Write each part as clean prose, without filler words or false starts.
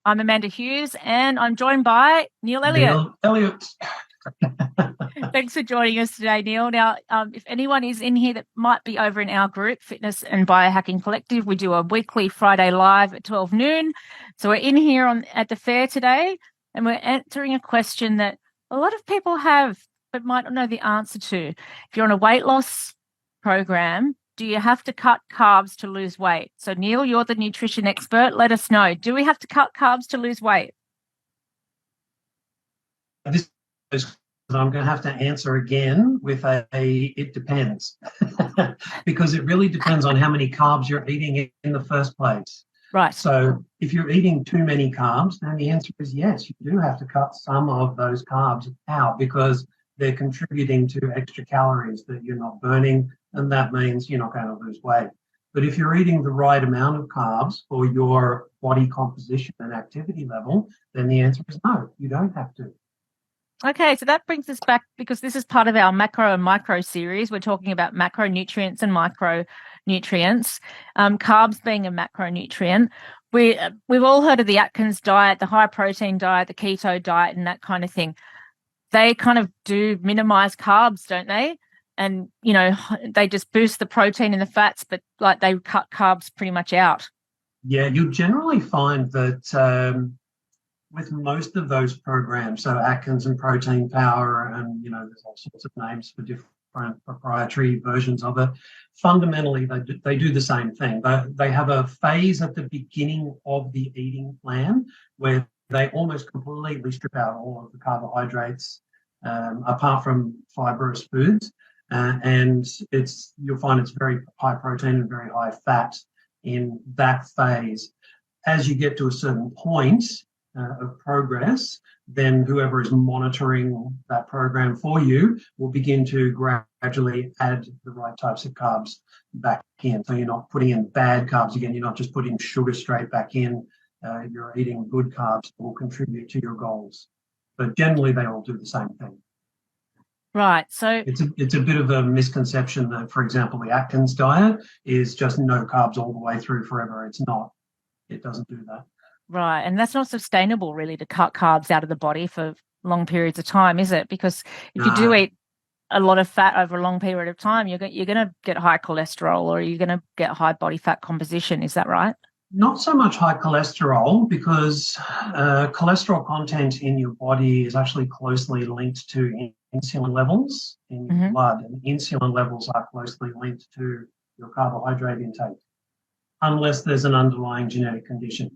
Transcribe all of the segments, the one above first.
I'm Amanda Hughes, and I'm joined by Neil Elliott. Neil Elliott. Thanks for joining us today, Neil. Now, if anyone is in here that might be over in our group, Fitness and Biohacking Collective, we do a weekly Friday live at 12 noon. So we're in here at the fair today, and we're answering a question that a lot of people have but might not know the answer to. If you're on a weight loss program, do you have to cut carbs to lose weight? So, Neil, you're the nutrition expert. Let us know. Do we have to cut carbs to lose weight? This is I'm going to have to answer again with it depends, because it really depends on how many carbs you're eating in the first place. Right. So if you're eating too many carbs, then the answer is yes, you do have to cut some of those carbs out because they're contributing to extra calories that you're not burning, and that means you're not going to lose weight. But if you're eating the right amount of carbs for your body composition and activity level, then the answer is no, you don't have to. Okay, so that brings us back, because this is part of our macro and micro series. We're talking about macronutrients and micronutrients, carbs being a macronutrient. We've all heard of the Atkins diet, the high protein diet, the keto diet, and that kind of thing. They kind of do minimize carbs, don't they? And, you know, they just boost the protein and the fats, but like they cut carbs pretty much out. Yeah, you'll generally find that with most of those programs, so Atkins and Protein Power, and there's all sorts of names for different proprietary versions of it. Fundamentally, they do the same thing. They have a phase at the beginning of the eating plan where they almost completely strip out all of the carbohydrates, apart from fibrous foods, and you'll find it's very high protein and very high fat in that phase. As you get to a certain point of progress, then whoever is monitoring that program for you will begin to gradually add the right types of carbs back in. So you're not putting in bad carbs again. You're not just putting sugar straight back in. You're eating good carbs that will contribute to your goals. But generally, they all do the same thing. Right. So it's a bit of a misconception that, for example, the Atkins diet is just no carbs all the way through forever. It's not. It doesn't do that. Right. And that's not sustainable, really, to cut carbs out of the body for long periods of time, is it? Because if you do eat a lot of fat over a long period of time, you're going to get high cholesterol, or you're going to get high body fat composition. Is that right? Not so much high cholesterol, because cholesterol content in your body is actually closely linked to insulin levels in your blood, and insulin levels are closely linked to your carbohydrate intake, unless there's an underlying genetic condition.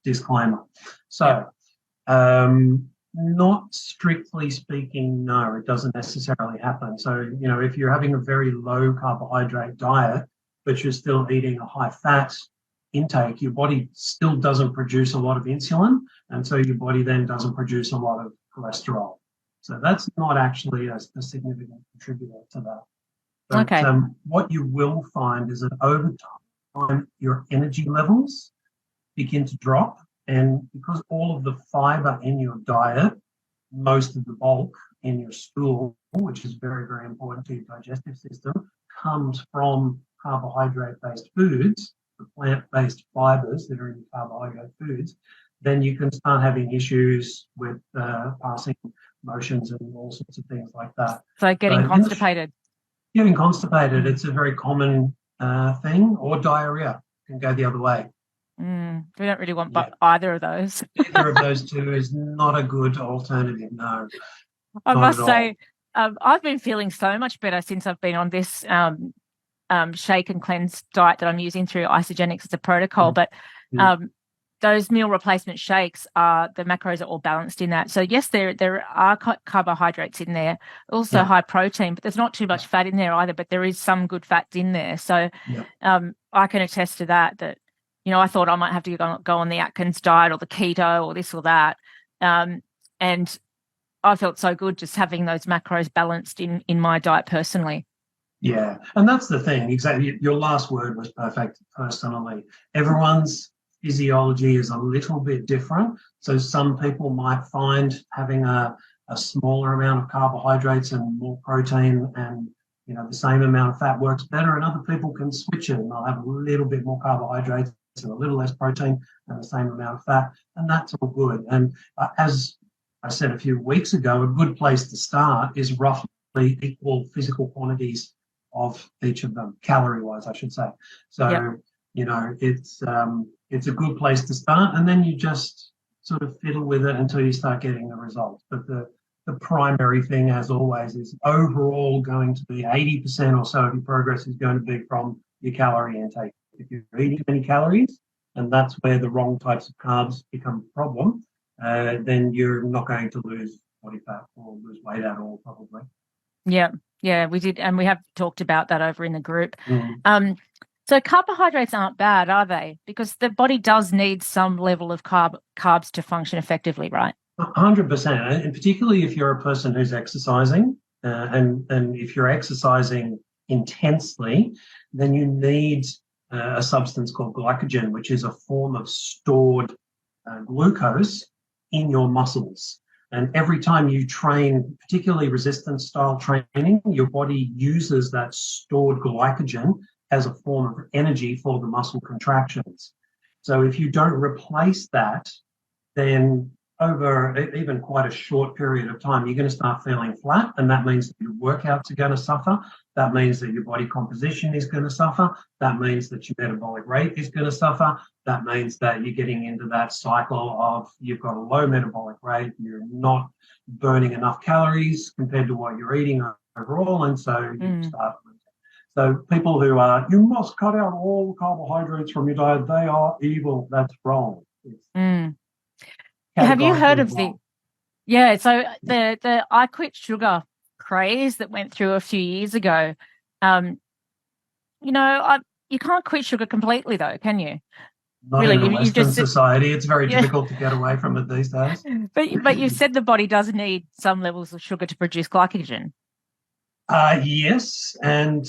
Disclaimer. So, not strictly speaking, no, it doesn't necessarily happen. So, if you're having a very low carbohydrate diet, but you're still eating a high fat intake, your body still doesn't produce a lot of insulin, and so your body then doesn't produce a lot of cholesterol. So that's not actually a significant contributor to that. But what you will find is that over time, your energy levels begin to drop, and because all of the fiber in your diet, most of the bulk in your stool, which is very, very important to your digestive system, comes from carbohydrate-based foods, the plant-based fibers that are in carbohydrate foods, then you can start having issues with passing motions and all sorts of things like that. So getting constipated. Getting constipated, it's a very common thing, or diarrhea can go the other way. We don't really want either of those. Either of those two is not a good alternative, no. I must say, I've been feeling so much better since I've been on this shake and cleanse diet that I'm using through Isogenics as a protocol. But those meal replacement shakes, the macros are all balanced in that. So yes, there are carbohydrates in there, also high protein, but there's not too much fat in there either, but there is some good fats in there. So I can attest to that I thought I might have to go on the Atkins diet or the keto or this or that. And I felt so good just having those macros balanced in my diet personally. Yeah, and that's the thing. Exactly. Your last word was perfect, personally. Everyone's physiology is a little bit different. So some people might find having a smaller amount of carbohydrates and more protein and the same amount of fat works better, and other people can switch it and they'll have a little bit more carbohydrates and a little less protein and the same amount of fat, and that's all good. And as I said a few weeks ago, a good place to start is roughly equal physical quantities of each of them, calorie-wise, I should say. So, it's a good place to start, and then you just sort of fiddle with it until you start getting the results. But the primary thing, as always, is overall going to be 80% or so of your progress is going to be from your calorie intake. If you're eating too many calories, and that's where the wrong types of carbs become a problem, then you're not going to lose body fat or lose weight at all, probably. Yeah, we did, and we have talked about that over in the group. So carbohydrates aren't bad, are they? Because the body does need some level of carbs to function effectively, right? 100%, and particularly if you're a person who's exercising, and if you're exercising intensely, then you need a substance called glycogen, which is a form of stored glucose in your muscles. And every time you train, particularly resistance style training, your body uses that stored glycogen as a form of energy for the muscle contractions. So if you don't replace that, then over even quite a short period of time, you're going to start feeling flat, and that means that your workouts are going to suffer. That means that your body composition is going to suffer. That means that your metabolic rate is going to suffer. That means that you're getting into that cycle of you've got a low metabolic rate, you're not burning enough calories compared to what you're eating overall, and so you start. So people who are, you must cut out all carbohydrates from your diet, they are evil. That's wrong. Have you heard of so the I quit sugar craze that went through a few years ago? You can't quit sugar completely though, can you? Not really, in Western society. It's very difficult to get away from it these days. But you said the body does need some levels of sugar to produce glycogen. Yes, and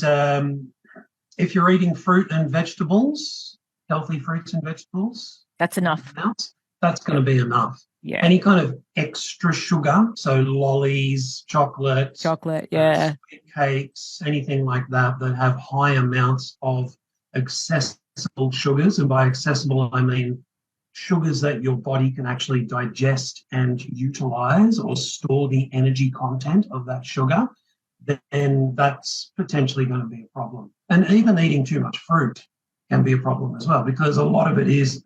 if you're eating fruit and vegetables, healthy fruits and vegetables, that's enough. That's going to be enough. Yeah. Any kind of extra sugar, so lollies, chocolate, sweet cakes, anything like that have high amounts of accessible sugars, and by accessible I mean sugars that your body can actually digest and utilize or store the energy content of that sugar, then that's potentially going to be a problem. And even eating too much fruit can be a problem as well, because a lot of it is,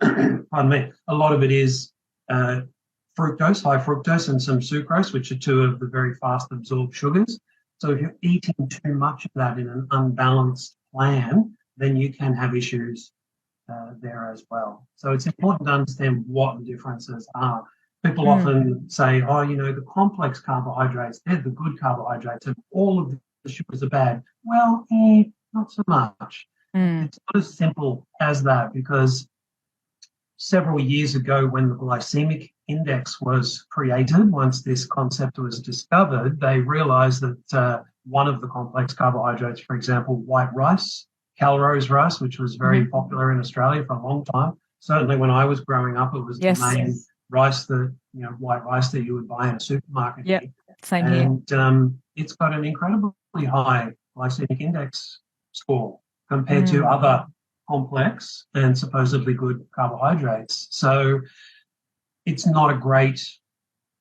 fructose, high fructose, and some sucrose, which are two of the very fast absorbed sugars. So if you're eating too much of that in an unbalanced plan, then you can have issues there as well. So it's important to understand what the differences are. People often say, the complex carbohydrates, they're the good carbohydrates, and all of the sugars are bad. Well, not so much. It's not as simple as that, because several years ago, when the glycemic index was created, once this concept was discovered, they realized that one of the complex carbohydrates, for example, white rice, Calrose rice, which was very popular in Australia for a long time. Certainly when I was growing up, it was the main rice, white rice that you would buy in a supermarket. Yeah, same here. And it's got an incredibly high glycemic index score compared to other complex and supposedly good carbohydrates. So it's not a great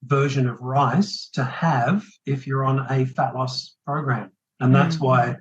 version of rice to have if you're on a fat loss program. And that's why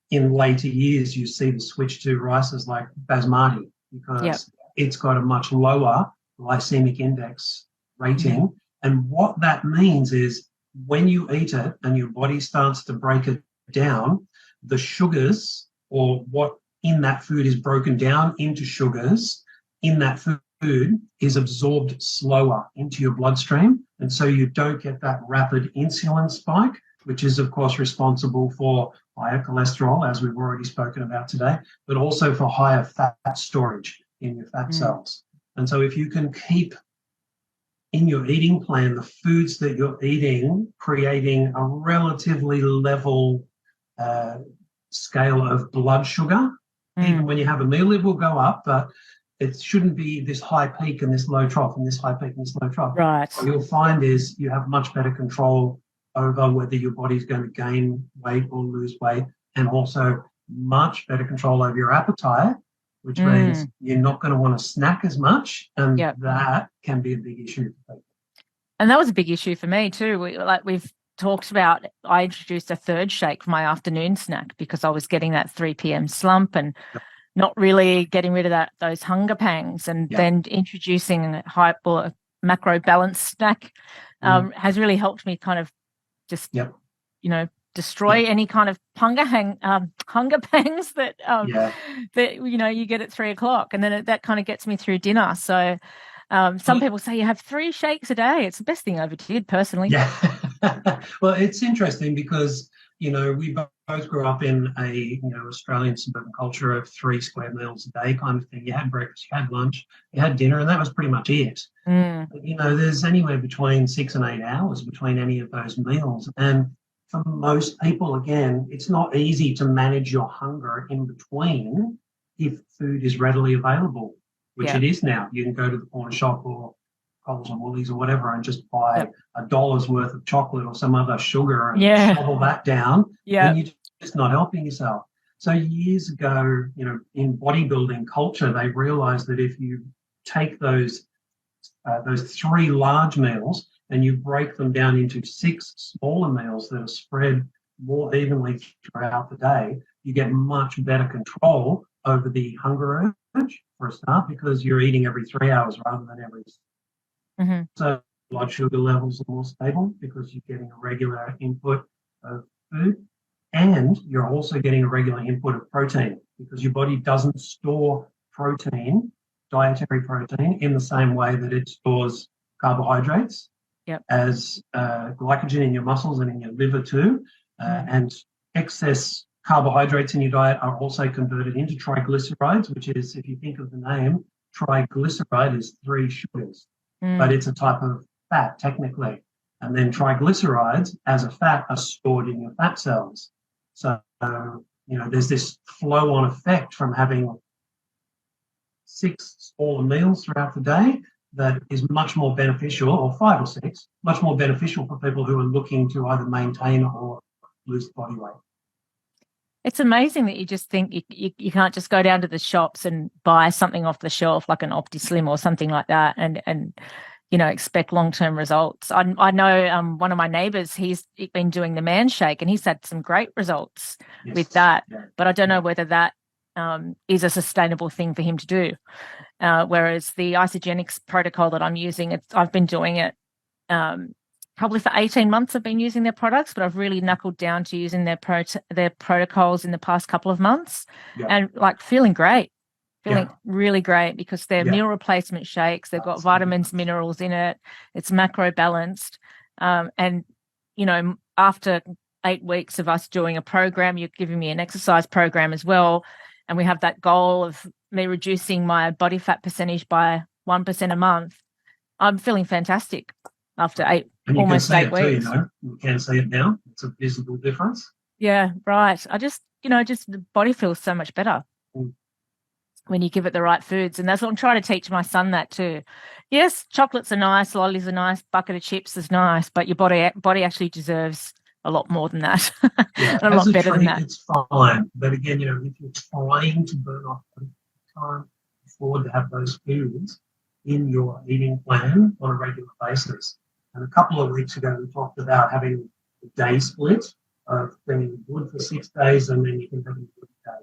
in later years you see the switch to rices like basmati, because it's got a much lower glycemic index rating. And what that means is when you eat it and your body starts to break it down, the sugars, or what in that food is broken down into sugars in that food, is absorbed slower into your bloodstream. And so you don't get that rapid insulin spike, which is, of course, responsible for higher cholesterol, as we've already spoken about today, but also for higher fat storage in your fat cells. And so if you can keep in your eating plan the foods that you're eating, creating a relatively level scale of blood sugar, even when you have a meal, it will go up, but it shouldn't be this high peak and this low trough and this high peak and this low trough. Right. What you'll find is you have much better control over whether your body's going to gain weight or lose weight, and also much better control over your appetite, which means you're not going to want to snack as much, and Yep. that can be a big issue for people. And that was a big issue for me too. We've talked about, I introduced a third shake for my afternoon snack because I was getting that 3 p.m. slump and not really getting rid of those hunger pangs, and then introducing a macro balanced snack has really helped me kind of just destroy any kind of hunger pangs that you get at 3 o'clock, and then that kind of gets me through dinner. So some people say you have 3 shakes a day. It's the best thing I ever did personally. Yeah. Well, it's interesting because we both grew up in a Australian suburban culture of 3 square meals a day kind of thing. You had breakfast, you had lunch, you had dinner, and that was pretty much it. But, there's anywhere between 6 and 8 hours between any of those meals, and for most people, again, it's not easy to manage your hunger in between if food is readily available, which it is now. You can go to the corner shop or Coles or Woolies or whatever and just buy $1 worth of chocolate or some other sugar and shovel that down, and you're just not helping yourself. So years ago, in bodybuilding culture, they realized that if you take those 3 large meals and you break them down into 6 smaller meals that are spread more evenly throughout the day, you get much better control over the hunger urge for a start, because you're eating every 3 hours rather than every. So blood sugar levels are more stable because you're getting a regular input of food, and you're also getting a regular input of protein because your body doesn't store protein, dietary protein, in the same way that it stores carbohydrates as glycogen in your muscles and in your liver too. And excess carbohydrates in your diet are also converted into triglycerides, which is, if you think of the name, triglyceride is 3 sugars, but it's a type of fat technically. And then triglycerides as a fat are stored in your fat cells. So, there's this flow-on effect from having 6 smaller meals throughout the day that is much more beneficial, or 5 or 6, much more beneficial for people who are looking to either maintain or lose body weight. It's amazing that you just think you can't just go down to the shops and buy something off the shelf like an OptiSlim or something like that and expect long-term results. I know one of my neighbours, he's been doing the Man Shake and he's had some great results with that, but I don't know whether that is a sustainable thing for him to do. Whereas the isogenics protocol that I'm using, I've been doing it probably for 18 months. I've been using their products, but I've really knuckled down to using their protocols in the past couple of months, and feeling great, really great, because they're meal replacement shakes. They've got vitamins, minerals in it. It's macro balanced. And, after 8 weeks of us doing a program, you're giving me an exercise program as well. And we have that goal of me reducing my body fat percentage by 1% a month. I'm feeling fantastic after almost 8 weeks. You can see it now. It's a visible difference. Yeah, right. I just the body feels so much better when you give it the right foods. And that's what I'm trying to teach my son that too. Yes, chocolates are nice, lollies are nice, bucket of chips is nice, but your body actually deserves a lot more than that. A lot better than that. It's fine. But again, if you're trying to burn off, you can't afford to have those foods in your eating plan on a regular basis. And a couple of weeks ago, we talked about having a day split of being good for 6 days, and then you can have a good day,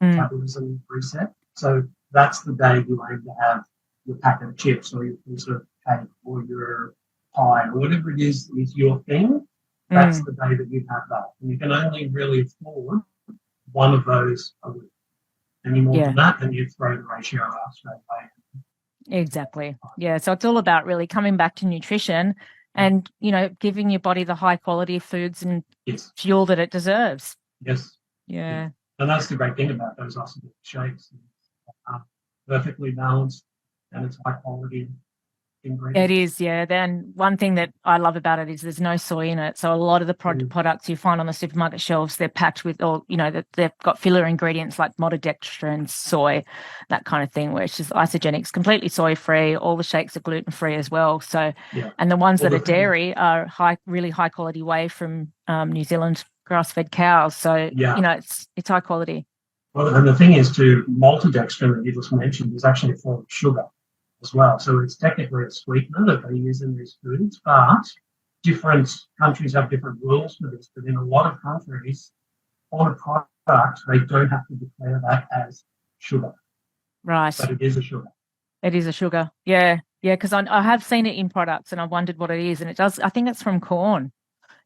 metabolism reset. So that's the day you aim to have your packet of chips or your piece of cake or your pie or whatever it is your thing. That's the day that you have that. And you can only really afford one of those a week. Any more than that, and you throw the ratio out straight away. Exactly. Yeah. So it's all about really coming back to nutrition and, giving your body the high quality foods and fuel that it deserves. Yes. Yeah. And that's the great thing about those isogenic shakes. Perfectly balanced, and it's high quality ingredients. It is, yeah. Then one thing that I love about it is there's no soy in it. So a lot of the products you find on the supermarket shelves, they're packed with they've got filler ingredients like maltodextrin, soy, that kind of thing, where it's just isogenics, completely soy-free. All the shakes are gluten-free as well. So, and the ones that are dairy are really high quality whey from New Zealand grass-fed cows. So, it's high quality. Well, and the thing is, too, maltodextrin that you just mentioned is actually a form of sugar as well. So it's technically a sweetener that they use in these foods, but different countries have different rules for this. But in a lot of countries, on a product, they don't have to declare that as sugar. Right. But it is a sugar. It is a sugar. Yeah. Yeah. Because I have seen it in products and I wondered what it is. And it does, I think it's from corn,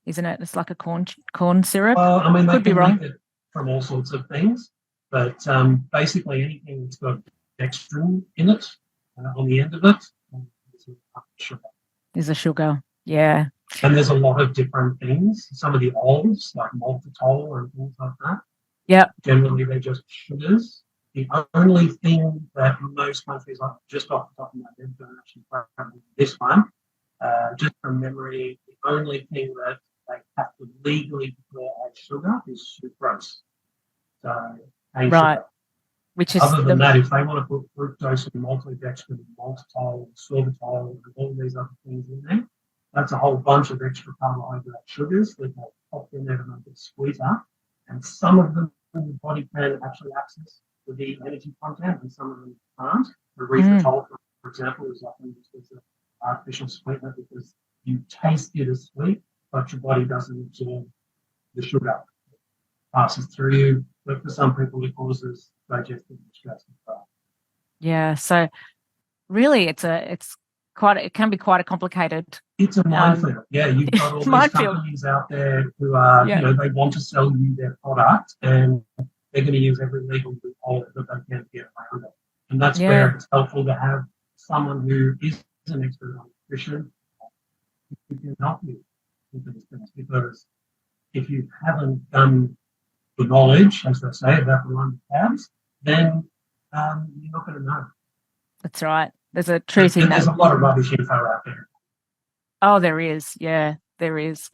isn't it? It's like a corn syrup. Well, I mean, they could be can wrong. make it from all sorts of things, but basically anything that's got dextrin in it, on the end of it, is a sugar. Is a sugar. Yeah. And there's a lot of different things. Some of the oils, like maltitol and things like that. Yeah. Generally, they're just sugars. The only thing that most countries, like just off the top of my head, don't actually practice this one, just from memory, the only thing that they have to legally declare as sugar is sucrose. So, cane Right. sugar. Which is Other than that, if they want to put fructose and maltodextrin and maltitol and sorbitol and all these other things in there, that's a whole bunch of extra carbohydrate sugars that they pop in there to make it sweeter. And some of them the body can actually access with the energy content, and some of them can't. The erythritol, for example, is often used as an artificial sweetener because you taste it as sweet, but your body doesn't absorb the sugar. It passes through you, but for some people it causes digestive distress as well. Yeah. So really it can be quite a complicated. It's a minefield. Yeah, you've got all these companies out there who are, they want to sell you their product and they're going to use every legal loophole that they can get around it. And that's where it's helpful to have someone who is an expert on nutrition who can help you with these things. Because if you haven't done the knowledge, as they say, about the one tabs, then you're not going to know. That's right. There's a truth in that. There's a lot of rubbish info out there. Oh, there is. Yeah, there is.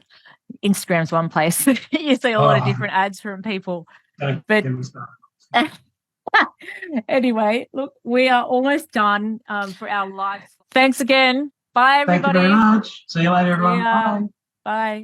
Instagram's one place. You see a lot of different ads from people. Don't but get me started. Anyway, look, we are almost done for our live. Thanks again. Bye, everybody. Thank you very much. See you later, everyone. Bye. Bye.